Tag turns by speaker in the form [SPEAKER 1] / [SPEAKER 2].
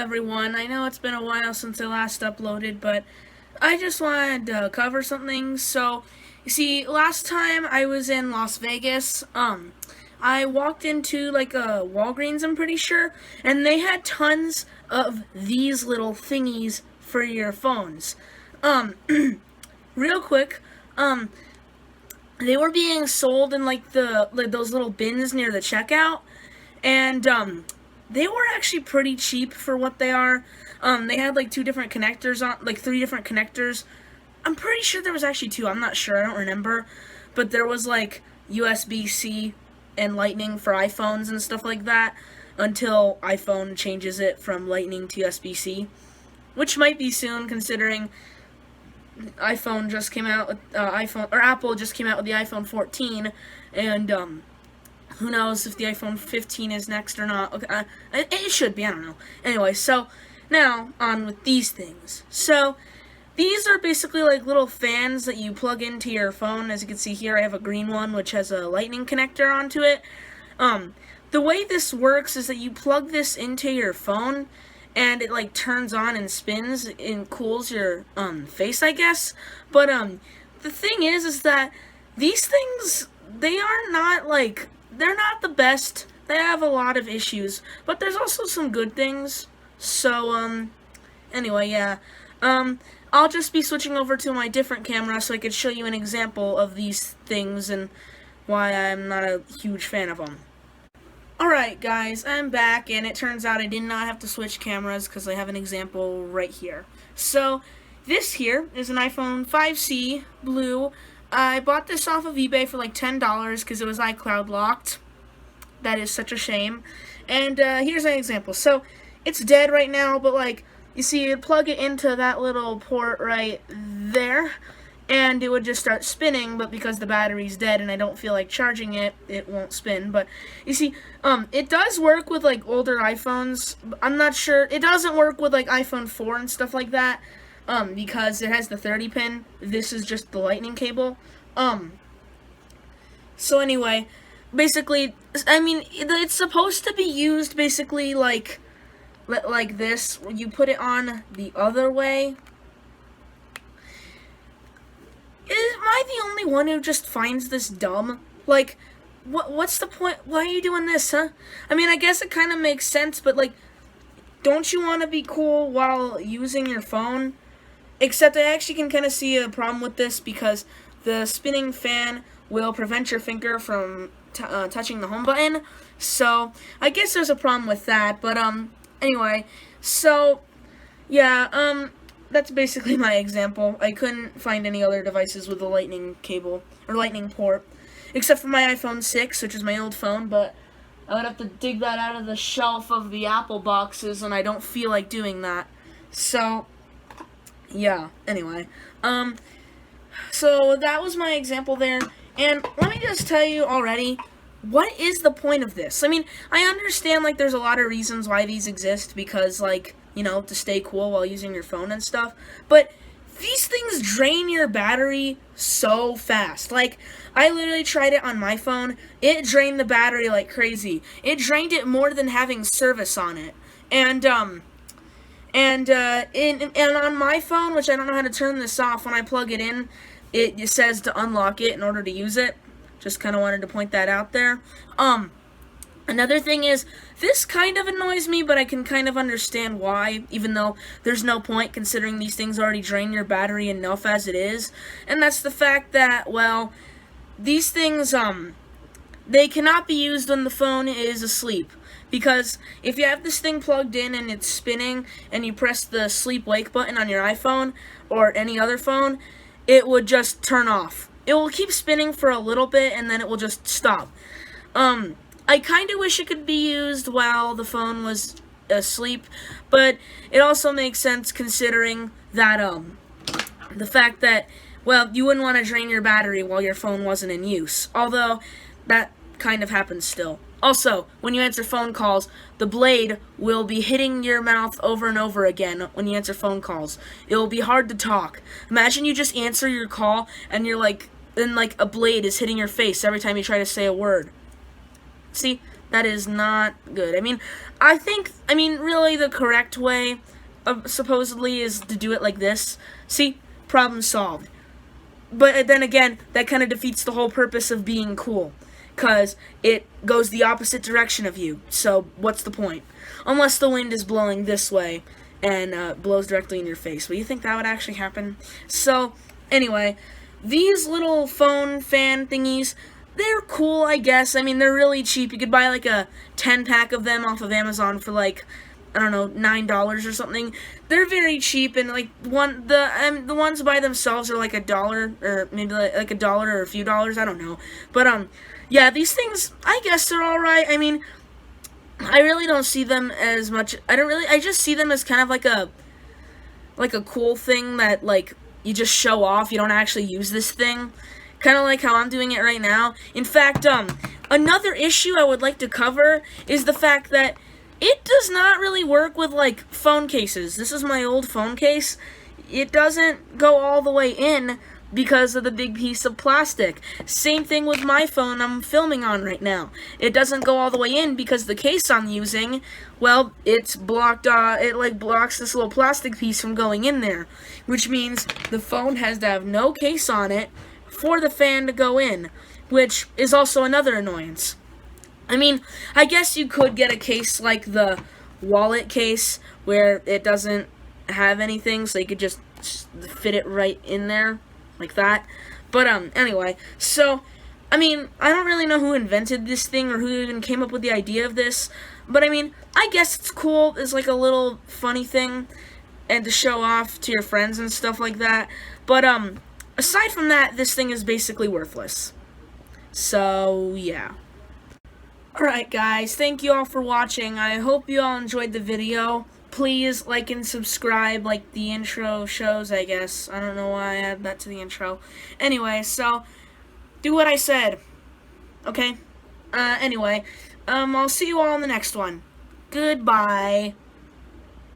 [SPEAKER 1] everyone. I know it's been a while since I last uploaded, but I just wanted to cover something. So, you see, last time I was in Las Vegas, I walked into like a Walgreens, I'm pretty sure, and they had tons of these little thingies for your phones. Um, Real quick, they were being sold in like those little bins near the checkout, and they were actually pretty cheap for what they are. They had like two different connectors on, like three different connectors. I'm pretty sure there was actually two. I'm not sure. I don't remember, but there was like USB-C and Lightning for iPhones and stuff like that until iPhone changes it from Lightning to USB-C, which might be soon considering iPhone just came out with Apple just came out with the iPhone 14, and who knows if the iPhone 15 is next or not. Okay, it should be. I don't know. Anyway, so now on with these things. So these are basically like little fans that you plug into your phone. As you can see here, I have a green one which has a Lightning connector onto it. The way this works is that you plug this into your phone, and it like turns on and spins and cools your face, I guess. But the thing is that these things, they are not like, they're not the best. They have a lot of issues, but there's also some good things. So anyway, yeah. I'll just be switching over to my different camera so I could show you an example of these things and why I'm not a huge fan of them. Alright guys, I'm back, and it turns out I did not have to switch cameras because I have an example right here. So, this here is an iPhone 5C Blue. I bought this off of eBay for like $10 because it was iCloud locked. That is such a shame. And here's an example. So, it's dead right now, but like, you see, you'd plug it into that little port right there, and it would just start spinning, but because the battery's dead and I don't feel like charging it, it won't spin. But you see, it does work with like older iPhones. I'm not sure. It doesn't work with like iPhone 4 and stuff like that, because it has the 30 pin. This is just the Lightning cable. So anyway, basically, I mean, it's supposed to be used basically like this. You put it on the other way. Am I the only one who just finds this dumb? Like, what's the point? Why are you doing this, huh? I mean, I guess it kind of makes sense, but like, don't you want to be cool while using your phone? Except I actually can kind of see a problem with this because the spinning fan will prevent your finger from touching the home button. So, I guess there's a problem with that, but anyway, so, yeah, that's basically my example. I couldn't find any other devices with a Lightning cable, or Lightning port, except for my iPhone 6, which is my old phone, but I would have to dig that out of the shelf of the Apple boxes, and I don't feel like doing that. So, yeah, anyway. So that was my example there, and let me just tell you already, what is the point of this? I mean, I understand, like, there's a lot of reasons why these exist, because, like, you know, to stay cool while using your phone and stuff, but these things drain your battery so fast. Like, I literally tried it on my phone. It drained the battery like crazy. It drained it more than having service on it. And on my phone, which I don't know how to turn this off, when I plug it in, it says to unlock it in order to use it. Just kind of wanted to point that out there. Another thing is, this kind of annoys me, but I can kind of understand why, even though there's no point considering these things already drain your battery enough as it is. And that's the fact that, well, these things, they cannot be used when the phone is asleep. Because if you have this thing plugged in and it's spinning, and you press the sleep-wake button on your iPhone, or any other phone, it would just turn off. It will keep spinning for a little bit, and then it will just stop. I kind of wish it could be used while the phone was asleep, but it also makes sense considering that, the fact that, well, you wouldn't want to drain your battery while your phone wasn't in use, although that kind of happens still. Also, when you answer phone calls, the blade will be hitting your mouth over and over again when you answer phone calls. It will be hard to talk. Imagine you just answer your call, and you're like, then like a blade is hitting your face every time you try to say a word. See, That is not good. I mean, really the correct way, supposedly, is to do it like this. See? Problem solved. But then again, that kind of defeats the whole purpose of being cool, because it goes the opposite direction of you. So what's the point? Unless the wind is blowing this way and blows directly in your face. But you think that would actually happen? So anyway, these little phone fan thingies, they're cool, I guess. I mean, they're really cheap. You could buy like a 10-pack of them off of Amazon for like, I don't know, $9 or something. They're very cheap, and like the ones by themselves are like $1, or maybe like $1 or a few dollars. I don't know. But yeah, these things, I guess they're all right. I mean, I really don't see them as much. I just see them as kind of like a cool thing that like you just show off. You don't actually use this thing. Kind of like how I'm doing it right now. In fact, another issue I would like to cover is the fact that it does not really work with, like, phone cases. This is my old phone case. It doesn't go all the way in because of the big piece of plastic. Same thing with my phone I'm filming on right now. It doesn't go all the way in because the case I'm using, well, it's blocked, it, like, blocks this little plastic piece from going in there. Which means the phone has to have no case on it for the fan to go in, which is also another annoyance. I mean, I guess you could get a case like the wallet case where it doesn't have anything, so you could just fit it right in there like that. But anyway, so I mean, I don't really know who invented this thing or who even came up with the idea of this, but I mean, I guess it's cool. It's like a little funny thing and to show off to your friends and stuff like that. But aside from that, this thing is basically worthless. So, yeah. Alright guys, thank you all for watching. I hope you all enjoyed the video. Please like and subscribe like the intro shows, I guess. I don't know why I added that to the intro. Anyway, so do what I said. Okay? Anyway, I'll see you all in the next one. Goodbye.